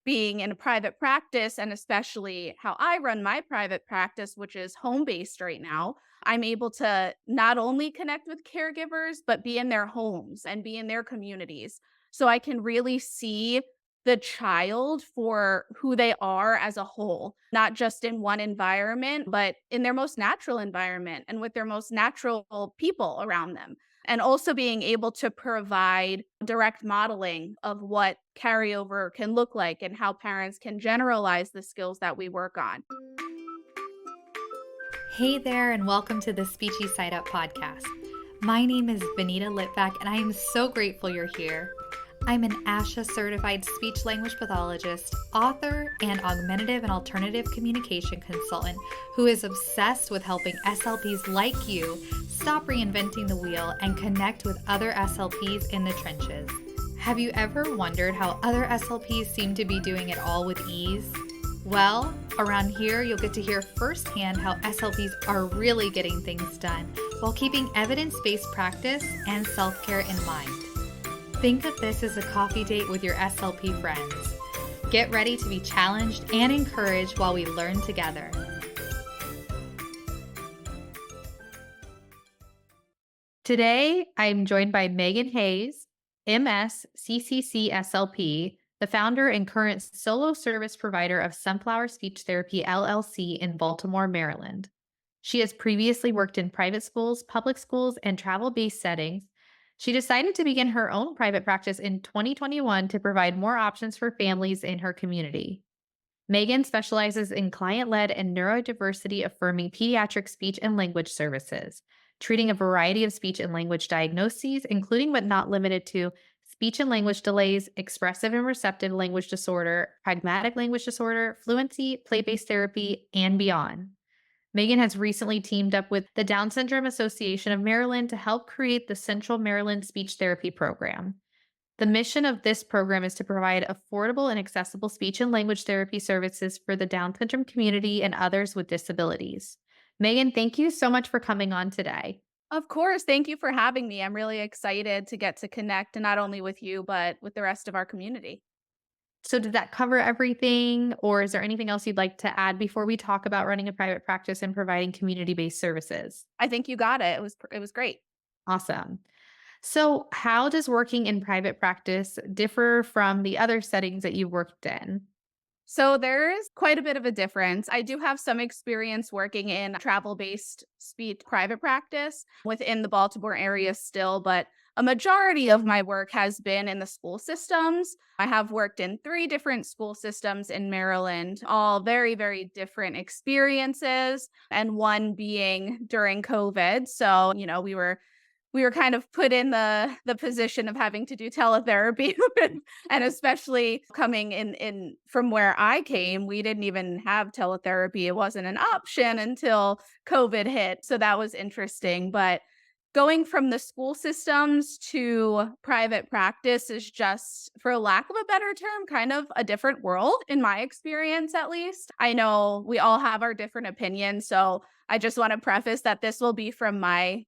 being in a private practice and especially how I run my private practice, which is home based right now, I'm able to not only connect with caregivers, but be in their homes and be in their communities. So I can really see the child for who they are as a whole, not just in one environment, but in their most natural environment and with their most natural people around them. And also being able to provide direct modeling of what carryover can look like and how parents can generalize the skills that we work on. Hey there, and welcome to the Speechie Side Up podcast. My name is Vanita Litvack, and I am so grateful you're here. I'm an ASHA certified speech language pathologist, author, and augmentative and alternative communication consultant who is obsessed with helping SLPs like you stop reinventing the wheel and connect with other SLPs in the trenches. Have you ever wondered how other SLPs seem to be doing it all with ease? Well, around here, you'll get to hear firsthand how SLPs are really getting things done while keeping evidence-based practice and self-care in mind. Think of this as a coffee date with your SLP friends. Get ready to be challenged and encouraged while we learn together. Today, I'm joined by Megan Hayes, MS, CCC-SLP, the founder and current solo service provider of Sunflower Speech Therapy LLC in Baltimore, Maryland. She has previously worked in private schools, public schools, and travel-based settings. She decided to begin her own private practice in 2021 to provide more options for families in her community. Megan specializes in client-led and neurodiversity affirming pediatric speech and language services, treating a variety of speech and language diagnoses, including but not limited to speech and language delays, expressive and receptive language disorder, pragmatic language disorder, fluency, play-based therapy, and beyond. Megan has recently teamed up with the Down Syndrome Association of Maryland to help create the Central Maryland Speech Therapy Program. The mission of this program is to provide affordable and accessible speech and language therapy services for the Down syndrome community and others with disabilities. Megan, thank you so much for coming on today. Of course, thank you for having me. I'm really excited to get to connect not only with you, but with the rest of our community. So did that cover everything, or is there anything else you'd like to add before we talk about running a private practice and providing community-based services? I think you got it. It was great. Awesome. So how does working in private practice differ from the other settings that you've worked in? So there is quite a bit of a difference. I do have some experience working in travel-based speech private practice within the Baltimore area still, but a majority of my work has been in the school systems. I have worked in 3 different school systems in Maryland, all very, very different experiences, and one being during COVID. So, we were kind of put in the position of having to do teletherapy and especially coming in from where I came, we didn't even have teletherapy. It wasn't an option until COVID hit. So that was interesting. But going from the school systems to private practice is just, for lack of a better term, kind of a different world in my experience, at least. I know we all have our different opinions. So I just want to preface that this will be from my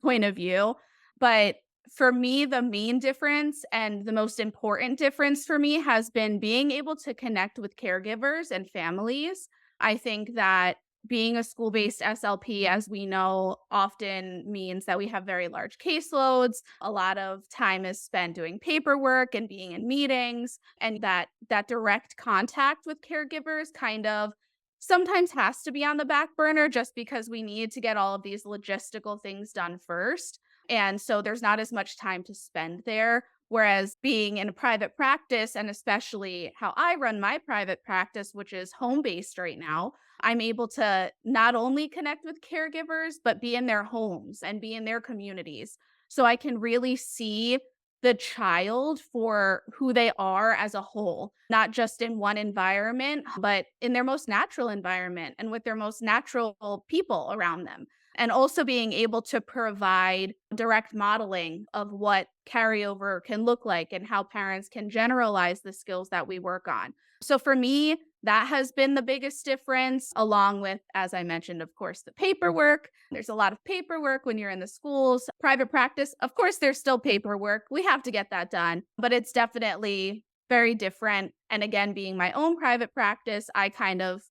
point of view. But for me, the main difference and the most important difference for me has been being able to connect with caregivers and families. I think that being a school based SLP, as we know, often means that we have very large caseloads. A lot of time is spent doing paperwork and being in meetings, and that direct contact with caregivers kind of sometimes has to be on the back burner just because we need to get all of these logistical things done first. And so there's not as much time to spend there. Whereas being in a private practice, and especially how I run my private practice, which is home based right now, I'm able to not only connect with caregivers, but be in their homes and be in their communities. So I can really see the child for who they are as a whole, not just in one environment, but in their most natural environment and with their most natural people around them. And also being able to provide direct modeling of what carryover can look like and how parents can generalize the skills that we work on. So for me, that has been the biggest difference, along with, as I mentioned, of course, the paperwork. There's a lot of paperwork when you're in the schools. Private practice, of course, there's still paperwork. We have to get that done, but it's definitely very different. And again, being my own private practice, I kind of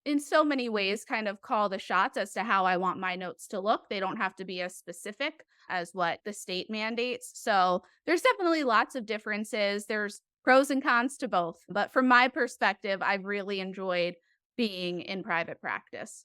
in so many ways kind of call the shots as to how I want my notes to look. They don't have to be as specific as what the state mandates. So there's definitely lots of differences. There's pros and cons to both. But from my perspective, I've really enjoyed being in private practice.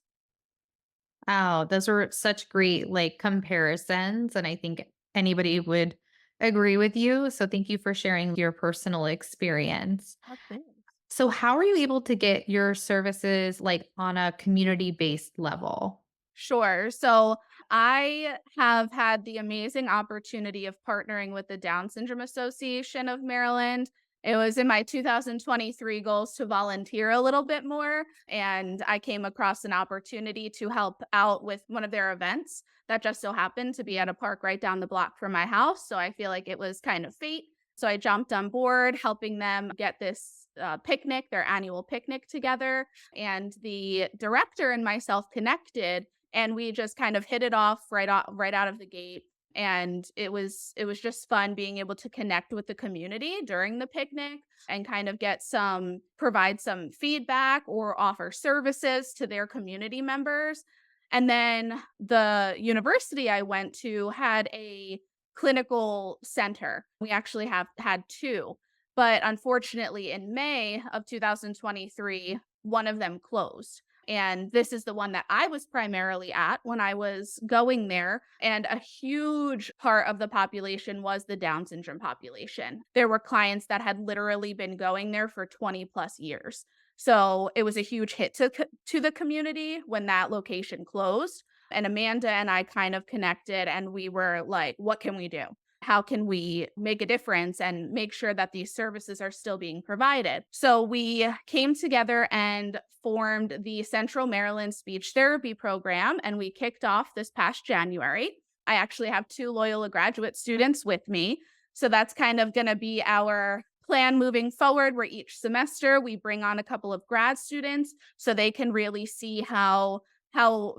Oh, those are such great like comparisons. And I think anybody would agree with you. So thank you for sharing your personal experience. Oh, thanks. So, how are you able to get your services like on a community based level? Sure. So I have had the amazing opportunity of partnering with the Down Syndrome Association of Maryland. It was in my 2023 goals to volunteer a little bit more. And I came across an opportunity to help out with one of their events that just so happened to be at a park right down the block from my house. So I feel like it was kind of fate. So I jumped on board, helping them get this picnic, their annual picnic together. And the director and myself connected and we just kind of hit it off right out of the gate, and it was just fun being able to connect with the community during the picnic and kind of get some provide some feedback or offer services to their community members. And then the university I went to had a clinical center. We actually have had two, but unfortunately in May of 2023 one of them closed. And this is the one that I was primarily at when I was going there. And a huge part of the population was the Down syndrome population. There were clients that had literally been going there for 20 plus years. So it was a huge hit to the community when that location closed. And Amanda and I kind of connected and we were like, what can we do? How can we make a difference and make sure that these services are still being provided? So we came together and formed the Central Maryland Speech Therapy Program, and we kicked off this past January. I actually have two Loyola graduate students with me. So that's kind of going to be our plan moving forward, where each semester we bring on a couple of grad students so they can really see how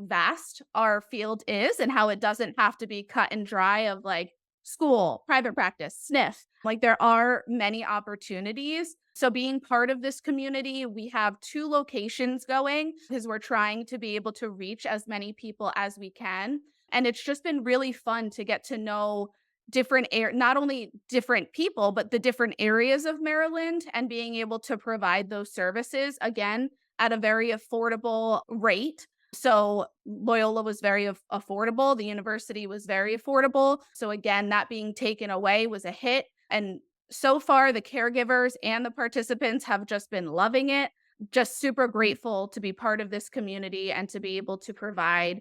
vast our field is and how it doesn't have to be cut and dry of like school, private practice, sniff. Like there are many opportunities. So being part of this community, we have two locations going because we're trying to be able to reach as many people as we can. And it's just been really fun to get to know not only different people, but the different areas of Maryland and being able to provide those services again at a very affordable rate. So Loyola was very affordable. The university was very affordable. So again, that being taken away was a hit. And so far, the caregivers and the participants have just been loving it. Just super grateful to be part of this community and to be able to provide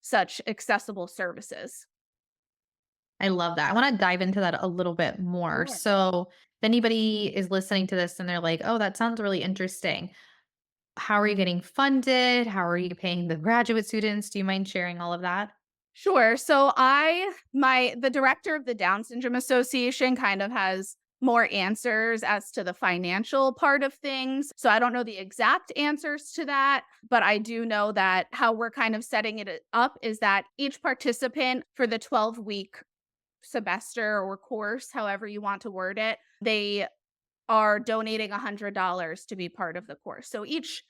such accessible services. I love that. I want to dive into that a little bit more. Sure. So, if anybody is listening to this and they're like, oh, that sounds really interesting. How are you getting funded? How are you paying the graduate students? Do you mind sharing all of that? Sure. So the director of the Down Syndrome Association kind of has more answers as to the financial part of things. So I don't know the exact answers to that, but I do know that how we're kind of setting it up is that each participant for the 12-week semester or course, however you want to word it, they are donating $100 to be part of the course. So each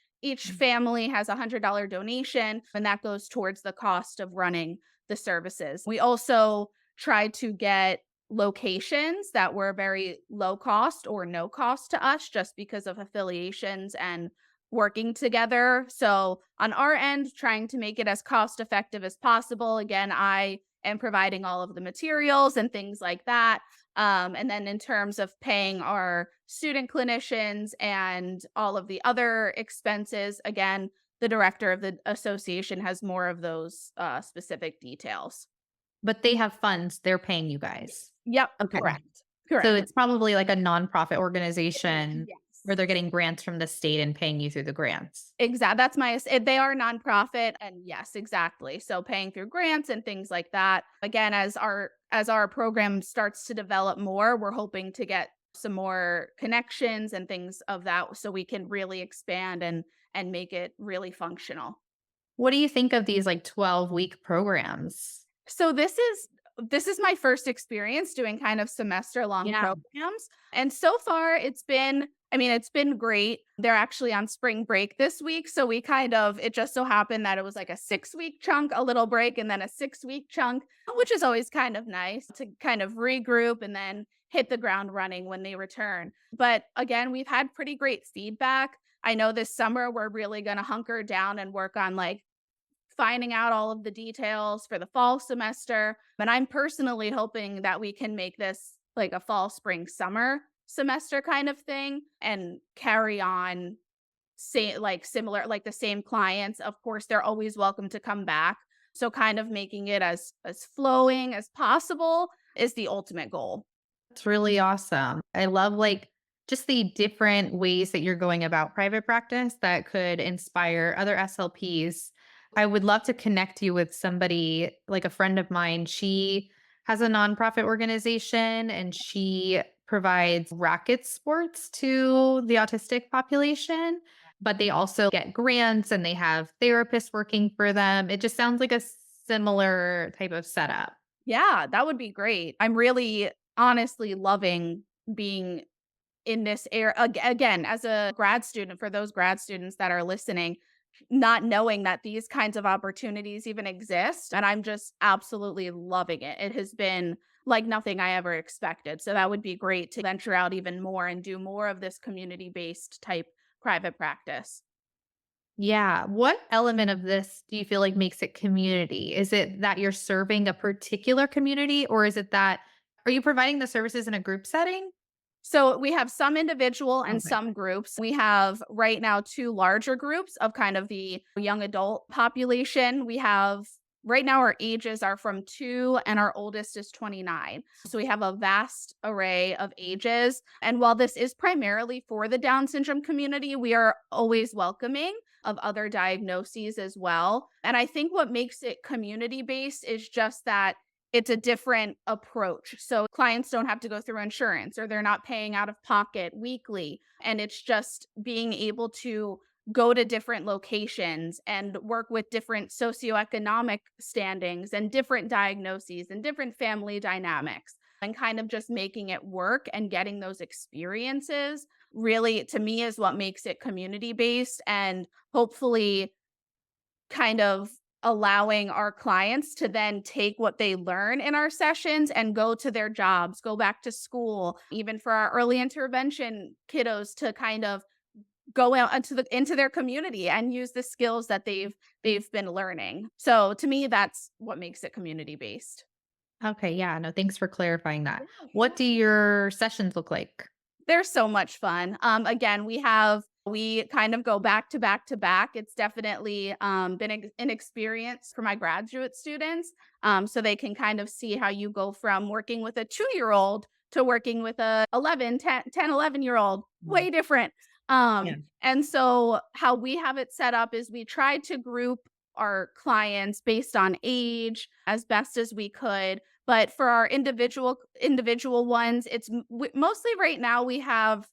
family has a $100 donation, and that goes towards the cost of running the services. We also tried to get locations that were very low cost or no cost to us just because of affiliations and working together. So on our end, trying to make it as cost effective as possible. Again, I am providing all of the materials and things like that. And then in terms of paying our student clinicians and all of the other expenses, again, the director of the association has more of those specific details. But they have funds, they're paying you guys. Yep, Okay. correct. So Correct. it's probably like a nonprofit organization where Yes. they're getting grants from the state and paying you through the grants. That's they are nonprofit and yes, exactly. So paying through grants and things like that. Again, as our program starts to develop more, we're hoping to get some more connections and things of that so we can really expand and make it really functional. What do you think of these like 12-week programs? So this is this is my first experience doing kind of semester long Yeah. programs. And so far it's been great. They're actually on spring break this week. So it just so happened that it was like a 6 week chunk, a little break, and then a 6 week chunk, which is always kind of nice to kind of regroup and then hit the ground running when they return. But again, we've had pretty great feedback. I know this summer we're really going to hunker down and work on like finding out all of the details for the fall semester. And I'm personally hoping that we can make this like a fall, spring, summer semester kind of thing and carry on say like similar like the same clients. Of course, they're always welcome to come back. So kind of making it as flowing as possible is the ultimate goal. It's really awesome. I love just the different ways that you're going about private practice that could inspire other SLPs. I would love to connect you with somebody like a friend of mine. She has a nonprofit organization and she provides racket sports to the autistic population, but they also get grants and they have therapists working for them. It just sounds like a similar type of setup. Yeah, that would be great. I'm really honestly loving being in this area again as a grad student. For those grad students that are listening, not knowing that these kinds of opportunities even exist, and I'm just absolutely loving it. It has been like nothing I ever expected. So that would be great to venture out even more and do more of this community-based type private practice. Yeah. What element of this do you feel like makes it community? Is it that you're serving a particular community, or is it that are you providing the services in a group setting? So we have some individual and Okay. some groups. We have right now two larger groups of kind of the young adult population. We have right now our ages are from 2 and our oldest is 29. So we have a vast array of ages. And while this is primarily for the Down syndrome community, we are always welcoming of other diagnoses as well. And I think what makes it community based is just that it's a different approach. So clients don't have to go through insurance or they're not paying out of pocket weekly. And it's just being able to go to different locations and work with different socioeconomic standings and different diagnoses and different family dynamics and kind of just making it work and getting those experiences really to me is what makes it community based and hopefully kind of allowing our clients to then take what they learn in our sessions and go to their jobs, go back to school, even for our early intervention kiddos to kind of go out into their community and use the skills that they've been learning. So to me, that's what makes it community based. Okay. Yeah. No, thanks for clarifying that. What do your sessions look like? They're so much fun. Again, we kind of go back to back to back. It's definitely been an experience for my graduate students. So they can kind of see how you go from working with a 2-year-old to working with a 11-year-old, Mm. way different. Yeah. And so how we have it set up is we try to group our clients based on age as best as we could. But for our individual ones, mostly right now we have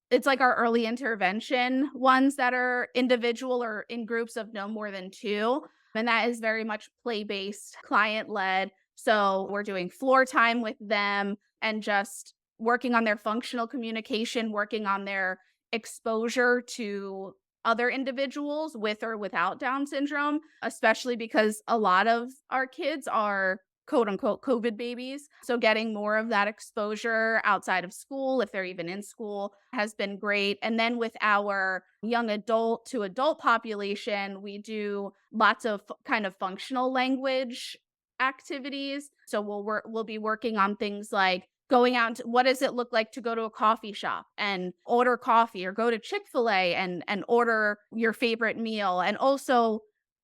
it's like our early intervention ones that are individual or in groups of no more than 2, and that is very much play-based, client-led. So we're doing floor time with them and just working on their functional communication, working on their exposure to other individuals with or without Down syndrome, especially because a lot of our kids are quote unquote COVID babies. So getting more of that exposure outside of school, if they're even in school, has been great. And then with our young adult to adult population, we do lots of kind of functional language activities. So we'll be working on things like going out to, what does it look like to go to a coffee shop and order coffee or go to Chick-fil-A and order your favorite meal, and also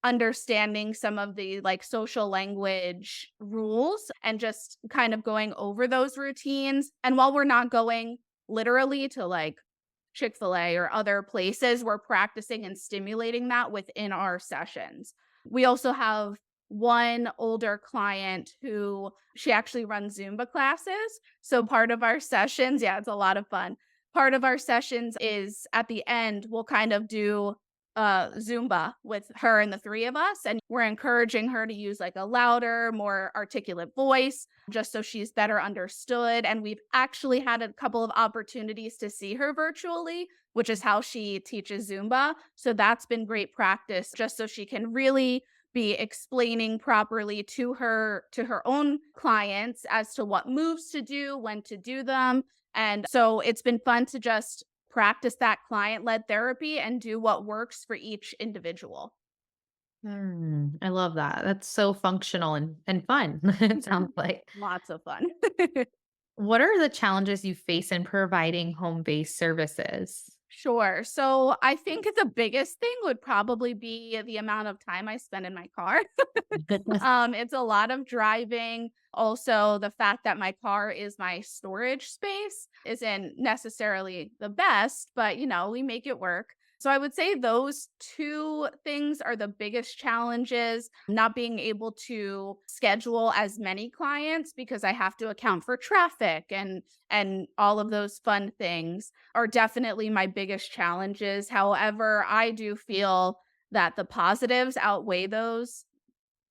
understanding some of the like social language rules and just kind of going over those routines. And while we're not going literally to like Chick-fil-A or other places, we're practicing and stimulating that within our sessions. We also have one older client who she actually runs Zumba classes. So part of our sessions, yeah, it's a lot of fun. Part of our sessions is at the end, we'll kind of do Zumba with her and the three of us. And we're encouraging her to use like a louder, more articulate voice just so she's better understood. And we've actually had a couple of opportunities to see her virtually, which is how she teaches Zumba. So that's been great practice just so she can really be explaining properly to her own clients as to what moves to do, when to do them. And so it's been fun to just practice that client-led therapy and do what works for each individual. I love that. That's so functional and fun, it sounds like. Lots of fun. What are the challenges you face in providing home-based services? Sure. So I think the biggest thing would probably be the amount of time I spend in my car. It's a lot of driving. Also, the fact that my car is my storage space isn't necessarily the best, but we make it work. So I would say those two things are the biggest challenges, not being able to schedule as many clients because I have to account for traffic and all of those fun things are definitely my biggest challenges. However, I do feel that the positives outweigh those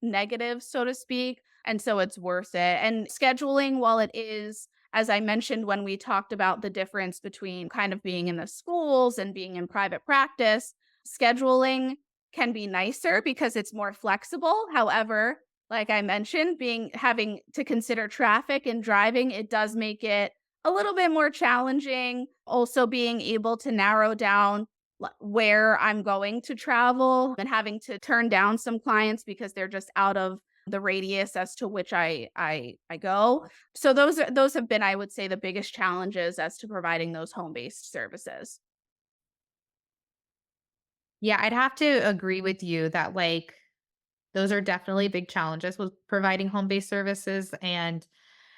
negative, so to speak. And so it's worth it. And scheduling, while it is, as I mentioned when we talked about the difference between kind of being in the schools and being in private practice, scheduling can be nicer because it's more flexible. However, like I mentioned, being having to consider traffic and driving, it does make it a little bit more challenging. Also, being able to narrow down where I'm going to travel and having to turn down some clients because they're just out of the radius as to which I go. So those have been, I would say, the biggest challenges as to providing those home-based services. Yeah, I'd have to agree with you that, like, those are definitely big challenges with providing home-based services and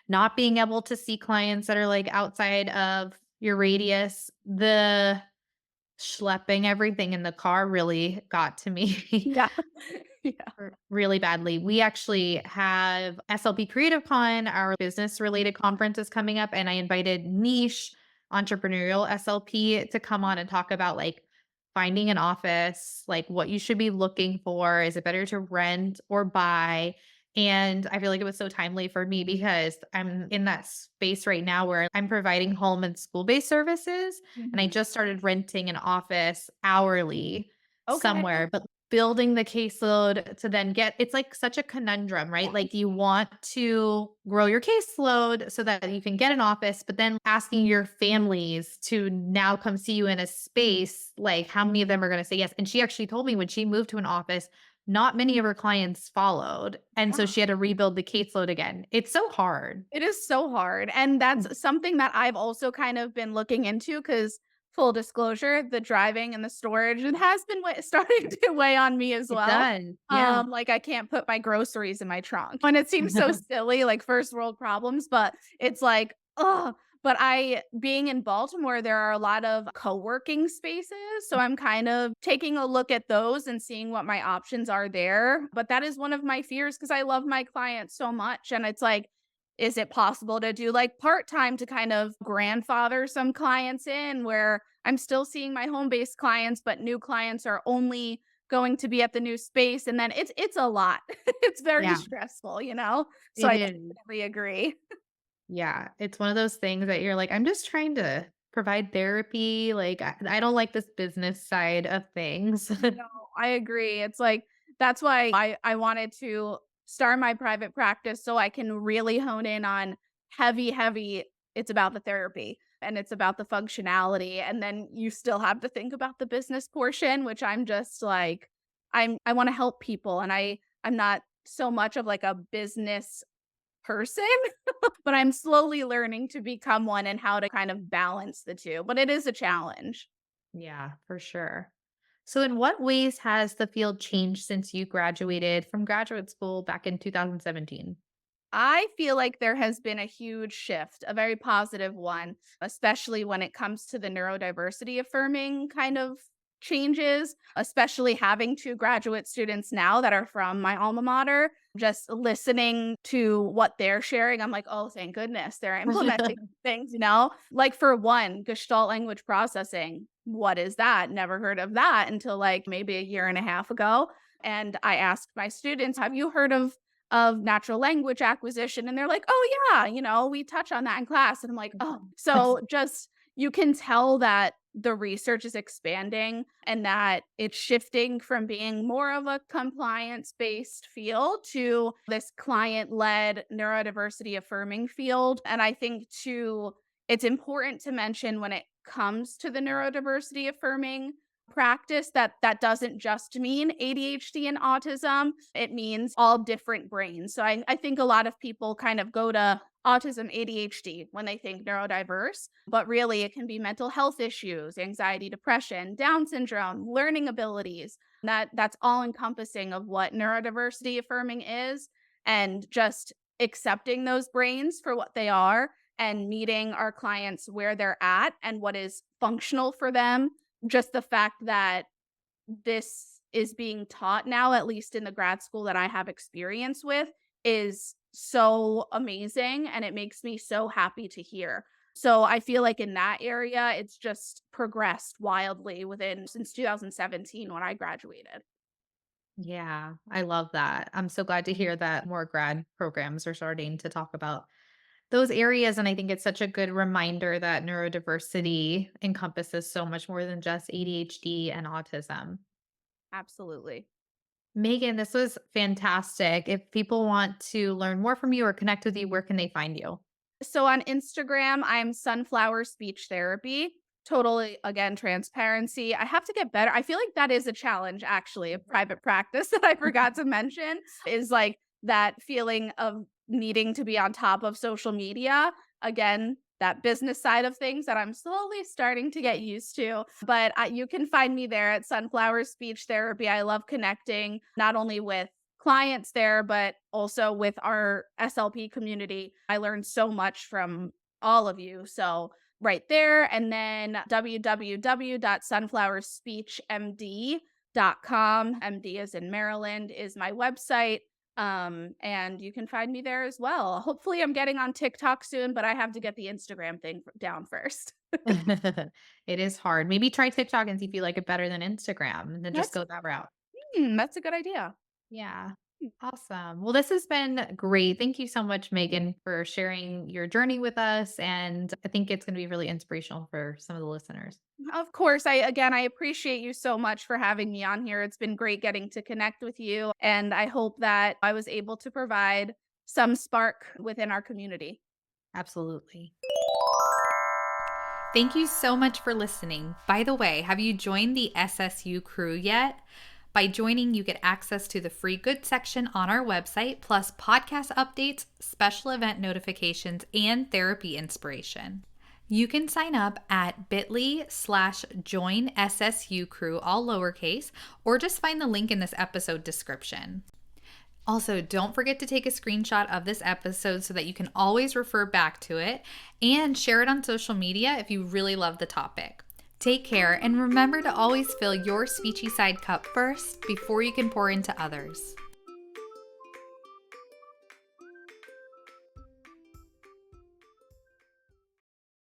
not being able to see clients that are, like, outside of your radius. The schlepping everything in the car really got to me. Yeah. Yeah. Really badly. We actually have SLP Creative Con, our business related conference is coming up, and I invited niche entrepreneurial SLP to come on and talk about like finding an office, like what you should be looking for. Is it better to rent or buy? And I feel like it was so timely for me because I'm in that space right now where I'm providing home and school based services. And I Mhm. just started renting an office hourly Okay. somewhere, but building the caseload to then get it's like such a conundrum, right? Like you want to grow your caseload so that you can get an office, but then asking your families to now come see you in a space, like how many of them are going to say yes? And she actually told me when she moved to an office, not many of her clients followed. And so Yeah. she had to rebuild the caseload again. It's so hard. It is so hard, and that's something that I've also kind of been looking into. Because full disclosure, the driving and the storage, it has been starting to weigh on me as It well. does. Yeah. Like, I can't put my groceries in my trunk, and it seems so silly, like first world problems, but it's like, ugh. But being in Baltimore, there are a lot of co-working spaces, so I'm kind of taking a look at those and seeing what my options are there, but that is one of my fears because I love my clients so much, and it's like, is it possible to do like part-time to kind of grandfather some clients in where I'm still seeing my home-based clients, but new clients are only going to be at the new space, and then it's a lot. It's very Yeah, stressful, you know? So it I is. definitely agree. Yeah, it's one of those things that you're like, "I'm just trying to provide therapy." Like, I don't like this business side of things. No, I agree. It's like that's why I wanted to start my private practice so I can really hone in on heavy it's about the therapy and it's about the functionality, and then you still have to think about the business portion, which I'm just like I want to help people, and I'm not so much of like a business person, but I'm slowly learning to become one and how to kind of balance the two. But it is a challenge. Yeah, for sure. So in what ways has the field changed since you graduated from graduate school back in 2017? I feel like there has been a huge shift, a very positive one, especially when it comes to the neurodiversity affirming kind of changes, especially having two graduate students now that are from my alma mater. Just listening to what they're sharing, I'm like, oh, thank goodness they're implementing things, you know? Like, for one, Gestalt language processing. what is that? Never heard of that until like maybe a year and a half ago. And I asked my students, have you heard of natural language acquisition? And they're like, oh yeah, we touch on that in class. And I'm like, oh, so just you can tell that the research is expanding and that it's shifting from being more of a compliance based field to this client led neurodiversity affirming field. And I think too, it's important to mention when it comes to the neurodiversity affirming practice that that doesn't just mean ADHD and autism. It means all different brains. So I think a lot of people kind of go to autism, ADHD when they think neurodiverse, but really it can be mental health issues, anxiety, depression, Down syndrome, learning abilities. That's all encompassing of what neurodiversity affirming is, and just accepting those brains for what they are and meeting our clients where they're at and what is functional for them. Just the fact that this is being taught now, at least in the grad school that I have experience with, is so amazing. And it makes me so happy to hear. So I feel like in that area, it's just progressed wildly within since 2017 when I graduated. Yeah, I love that. I'm so glad to hear that more grad programs are starting to talk about those areas. And I think it's such a good reminder that neurodiversity encompasses so much more than just ADHD and autism. Absolutely. Megan, this was fantastic. If people want to learn more from you or connect with you, where can they find you? So on Instagram, I'm Sunflower Speech Therapy. Totally, again, transparency. I have to get better. I feel like that is a challenge, actually, of private practice that I forgot to mention is like that feeling of needing to be on top of social media. Again, that business side of things that I'm slowly starting to get used to. But you can find me there at Sunflower Speech Therapy. I love connecting not only with clients there, but also with our SLP community. I learned so much from all of you. So right there. And then www.sunflowerspeechmd.com. MD is in Maryland is my website. And you can find me there as well. Hopefully I'm getting on TikTok soon, but I have to get the Instagram thing down first. It is hard. Maybe try TikTok and see if you like it better than Instagram and then just That's go that route. that's a good idea. Yeah. Awesome. Well, this has been great. Thank you so much, Megan, for sharing your journey with us. And I think it's going to be really inspirational for some of the listeners. Of course, I appreciate you so much for having me on here. It's been great getting to connect with you, and I hope that I was able to provide some spark within our community. Absolutely. Thank you so much for listening. By the way, have you joined the SSU crew yet? By joining, you get access to the free good section on our website, plus podcast updates, special event notifications, and therapy inspiration. You can sign up at bit.ly/join SSU crew, all lowercase, or just find the link in this episode description. Also, don't forget to take a screenshot of this episode so that you can always refer back to it and share it on social media if you really love the topic. Take care and remember to always fill your Speechy Side cup first before you can pour into others.